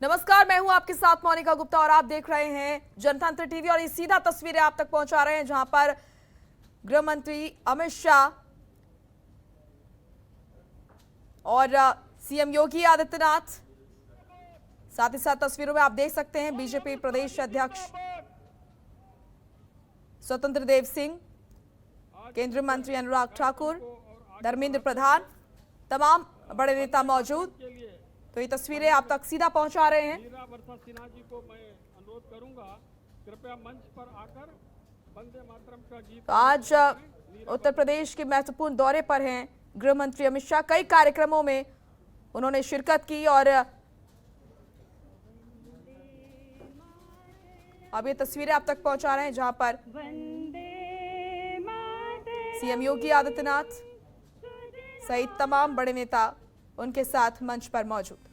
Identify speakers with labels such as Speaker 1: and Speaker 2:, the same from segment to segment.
Speaker 1: नमस्कार, मैं हूं आपके साथ मोनिका गुप्ता और आप देख रहे हैं जनतंत्र टीवी। और ये सीधा तस्वीरें आप तक पहुंचा रहे हैं जहां पर गृह मंत्री अमित शाह और सीएम योगी आदित्यनाथ, साथ ही साथ तस्वीरों में आप देख सकते हैं बीजेपी प्रदेश अध्यक्ष स्वतंत्र देव सिंह, केंद्रीय मंत्री अनुराग ठाकुर, धर्मेंद्र प्रधान, तमाम बड़े नेता मौजूद। तो ये तस्वीरें आप तक सीधा पहुंचा रहे हैं।
Speaker 2: वर्षा सिन्हा जी को मैं अनुरोध करूंगा, कृपया मंच पर आकर वंदे मातरम का गीत।
Speaker 1: तो आज उत्तर प्रदेश के महत्वपूर्ण दौरे पर हैं गृह मंत्री अमित शाह। कई कार्यक्रमों में उन्होंने शिरकत की और अब ये तस्वीरें आप तक पहुंचा रहे हैं जहां पर सीएम योगी आदित्यनाथ सहित तमाम बड़े नेता उनके साथ मंच पर मौजूद।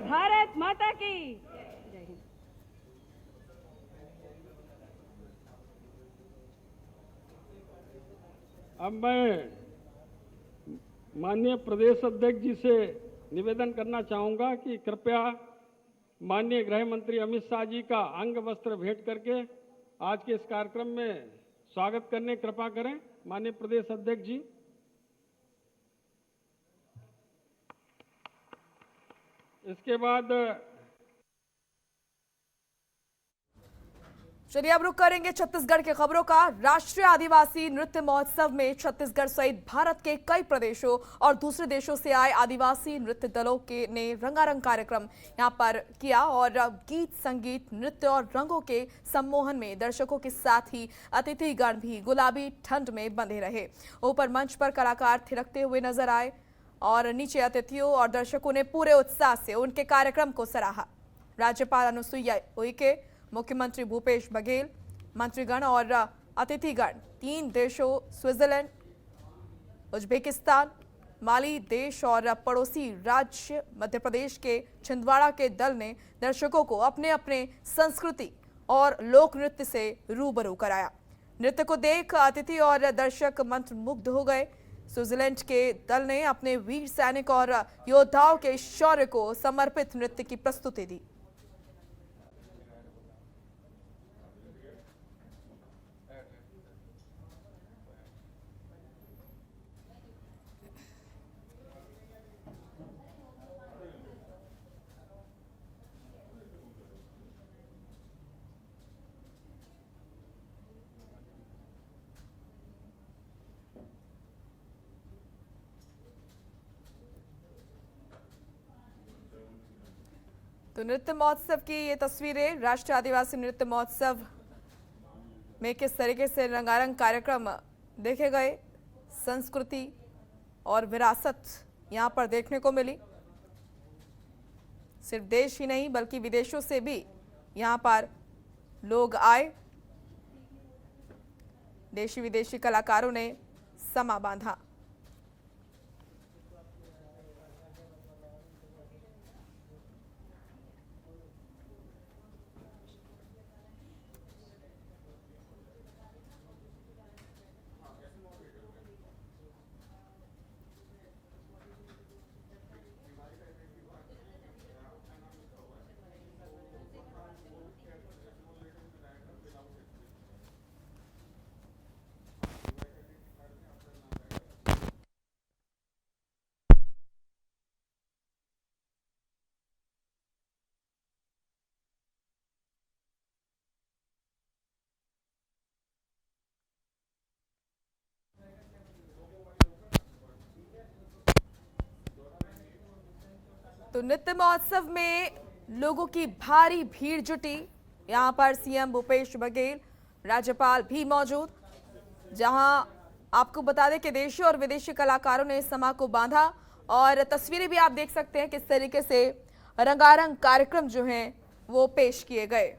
Speaker 3: भारत माता की।
Speaker 2: अब मैं माननीय प्रदेश अध्यक्ष जी से निवेदन करना चाहूंगा कि कृपया माननीय गृह मंत्री अमित शाह जी का अंग वस्त्र भेंट करके आज के इस कार्यक्रम में स्वागत करने कृपा करें। माननीय प्रदेश अध्यक्ष जी। इसके बाद
Speaker 1: चलिए अब रुक करेंगे छत्तीसगढ़ की खबरों का। राष्ट्रीय आदिवासी नृत्य महोत्सव में छत्तीसगढ़ सहित भारत के कई प्रदेशों और दूसरे देशों से आए आदिवासी नृत्य दलों के ने रंगारंग कार्यक्रम यहां पर किया और गीत, संगीत, नृत्य और रंगों के सम्मोहन में दर्शकों के साथ ही अतिथिगण भी गुलाबी ठंड में बंधे रहे। ऊपर मंच पर कलाकार थिरकते हुए नजर आए और नीचे अतिथियों और दर्शकों ने पूरे उत्साह से उनके कार्यक्रम को सराहा। राज्यपाल अनुसुईया उइके, मुख्यमंत्री भूपेश बघेल, मंत्रीगण और अतिथिगण 3 देशों स्विट्जरलैंड, उज्बेकिस्तान, माली देश और पड़ोसी राज्य मध्य प्रदेश के छिंदवाड़ा के दल ने दर्शकों को अपने अपने संस्कृति और लोक नृत्य से रूबरू कराया। नृत्य को देख अतिथि और दर्शक मंत्रमुग्ध हो गए। स्विट्जरलैंड के दल ने अपने वीर सैनिक और योद्धाओं के शौर्य को समर्पित नृत्य की प्रस्तुति दी। तो नृत्य महोत्सव की ये तस्वीरें, राष्ट्रीय आदिवासी नृत्य महोत्सव में किस तरीके से रंगारंग कार्यक्रम देखे गए, संस्कृति और विरासत यहाँ पर देखने को मिली। सिर्फ देश ही नहीं बल्कि विदेशों से भी यहाँ पर लोग आए। देशी विदेशी कलाकारों ने समा बांधा। तो नृत्य महोत्सव में लोगों की भारी भीड़ जुटी। यहां पर सीएम भूपेश बघेल, राज्यपाल भी मौजूद, जहां आपको बता दें कि देशी और विदेशी कलाकारों ने इस समा को बांधा और तस्वीरें भी आप देख सकते हैं किस तरीके से रंगारंग कार्यक्रम जो हैं वो पेश किए गए।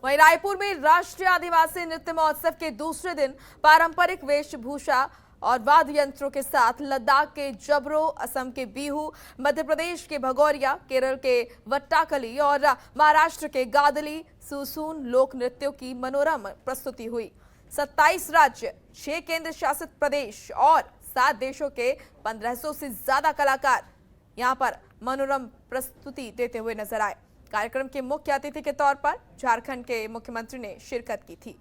Speaker 1: वहीं रायपुर में राष्ट्रीय आदिवासी नृत्य महोत्सव के दूसरे दिन पारंपरिक वेशभूषा और वाद्य यंत्रों के साथ लद्दाख के जबरो, असम के बिहू, मध्य प्रदेश के भगौरिया, केरल के वट्टाकली और महाराष्ट्र के गादली सुसून लोक नृत्यों की मनोरम प्रस्तुति हुई। 27 राज्य, 6 केंद्र शासित प्रदेश और 7 देशों के 1500 से ज्यादा कलाकार यहां पर मनोरम प्रस्तुति देते हुए नजर आए। कार्यक्रम के मुख्य अतिथि के तौर पर झारखंड के मुख्यमंत्री ने शिरकत की थी।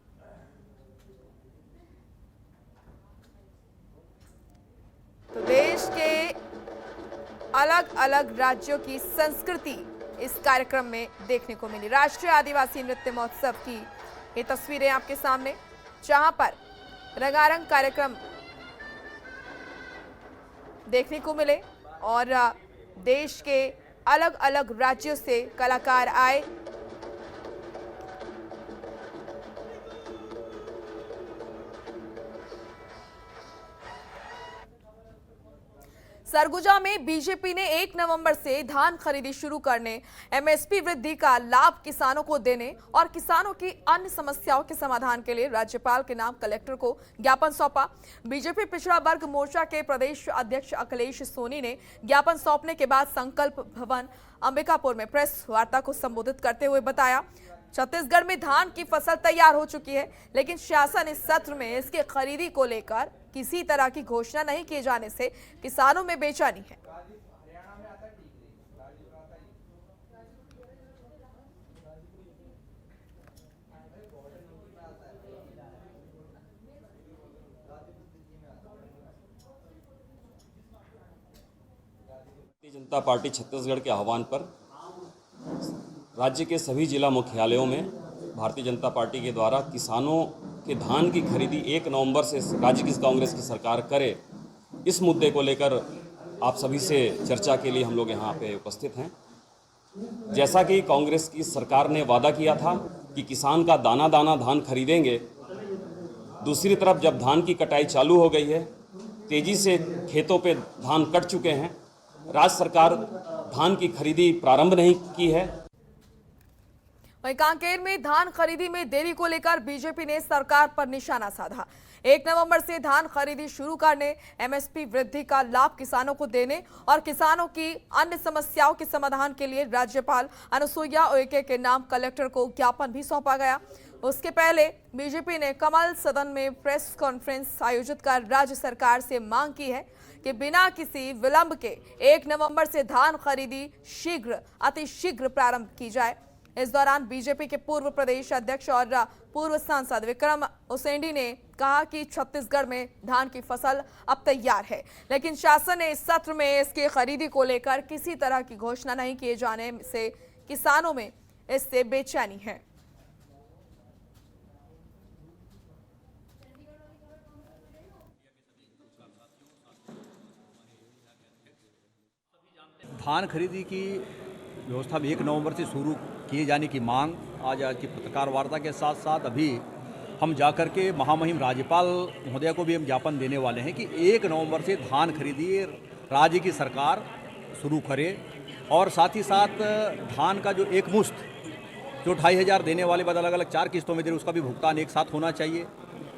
Speaker 1: तो देश के अलग अलग राज्यों की संस्कृति इस कार्यक्रम में देखने को मिली। राष्ट्रीय आदिवासी नृत्य महोत्सव की ये तस्वीरें आपके सामने, जहां पर रंगारंग कार्यक्रम देखने को मिले और देश के अलग अलग राज्यों से कलाकार आए। सरगुजा में बीजेपी ने 1 नवंबर से धान खरीदी शुरू करने, एमएसपी वृद्धि का लाभ किसानों को देने और किसानों की अन्य समस्याओं के समाधान के लिए राज्यपाल के नाम कलेक्टर को ज्ञापन सौंपा। बीजेपी पिछड़ा वर्ग मोर्चा के प्रदेश अध्यक्ष अखिलेश सोनी ने ज्ञापन सौंपने के बाद संकल्प भवन अंबिकापुर में प्रेस वार्ता को संबोधित करते हुए बताया, छत्तीसगढ़ में धान की फसल तैयार हो चुकी है, लेकिन शासन इस सत्र में इसकी खरीदी को लेकर किसी तरह की घोषणा नहीं किए जाने से किसानों में बेचैनी है।
Speaker 4: भारतीय जनता पार्टी छत्तीसगढ़ के आह्वान पर राज्य के सभी जिला मुख्यालयों में भारतीय जनता पार्टी के द्वारा किसानों के धान की खरीदी 1 नवंबर से राज्य की कांग्रेस की सरकार करे, इस मुद्दे को लेकर आप सभी से चर्चा के लिए हम लोग यहाँ पे उपस्थित हैं। जैसा कि कांग्रेस की सरकार ने वादा किया था कि किसान का दाना दाना धान खरीदेंगे, दूसरी तरफ जब धान की कटाई चालू हो गई है, तेज़ी से खेतों पे धान कट चुके हैं, राज्य सरकार धान की खरीदी प्रारंभ नहीं की है।
Speaker 1: वहीं कांकेर में धान खरीदी में देरी को लेकर बीजेपी ने सरकार पर निशाना साधा। 1 नवंबर से धान खरीदी शुरू करने, एमएसपी वृद्धि का लाभ किसानों को देने और किसानों की अन्य समस्याओं के समाधान के लिए राज्यपाल अनुसुईया उइके के नाम कलेक्टर को ज्ञापन भी सौंपा गया। उसके पहले बीजेपी ने कमल सदन में प्रेस कॉन्फ्रेंस आयोजित कर राज्य सरकार से मांग की है कि बिना किसी विलंब के 1 नवंबर से धान खरीदी अतिशीघ्र प्रारंभ की जाए। इस दौरान बीजेपी के पूर्व प्रदेश अध्यक्ष और पूर्व सांसद विक्रम उसेंडी ने कहा कि छत्तीसगढ़ में धान की फसल अब तैयार है, लेकिन शासन ने इस सत्र में इसकी खरीदी को लेकर किसी तरह की घोषणा नहीं किए जाने से किसानों में इससे बेचैनी है।
Speaker 5: धान खरीदी की व्यवस्था भी 1 नवंबर से शुरू किए जाने की मांग आज की पत्रकार वार्ता के साथ साथ अभी हम जाकर के महामहिम राज्यपाल महोदया को भी हम ज्ञापन देने वाले हैं कि 1 नवंबर से धान खरीदी राज्य की सरकार शुरू करे और साथ ही साथ धान का जो एक मुश्त जो 2500 देने वाले बाद अलग अलग 4 किस्तों में दे उसका भी भुगतान एक साथ होना चाहिए।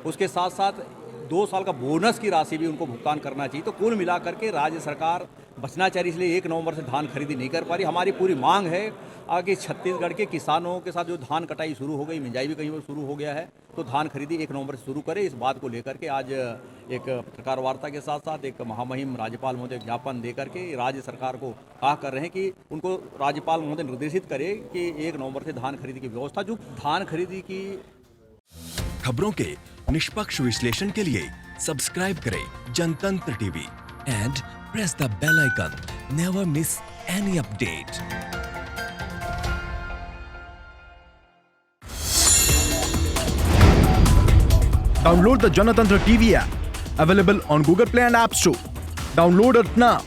Speaker 5: उसके साथ साथ 2 साल का बोनस की राशि भी उनको भुगतान करना चाहिए। तो कुल मिलाकर के राज्य सरकार बचना चाह रही, इसलिए 1 नवंबर से धान खरीदी नहीं कर पा रही। हमारी पूरी मांग है कि छत्तीसगढ़ के किसानों के साथ जो धान कटाई शुरू हो गई, मिंजाई भी कहीं पर शुरू हो गया है, तो धान खरीदी 1 नवंबर से शुरू करे। इस बात को लेकर के आज एक पत्रकार वार्ता के साथ साथ एक महामहिम राज्यपाल महोदय ज्ञापन देकर के राज्य सरकार को कहा कर रहे हैं कि उनको राज्यपाल महोदय निर्देशित करे कि 1 नवंबर से धान खरीदी की व्यवस्था, जो धान खरीदी की
Speaker 6: खबरों के निष्पक्ष विश्लेषण के लिए सब्सक्राइब करें Janatantra TV and press the bell icon. Never miss any update.
Speaker 7: Download the Janatantra TV app Available on Google Play and App Store. Download it now.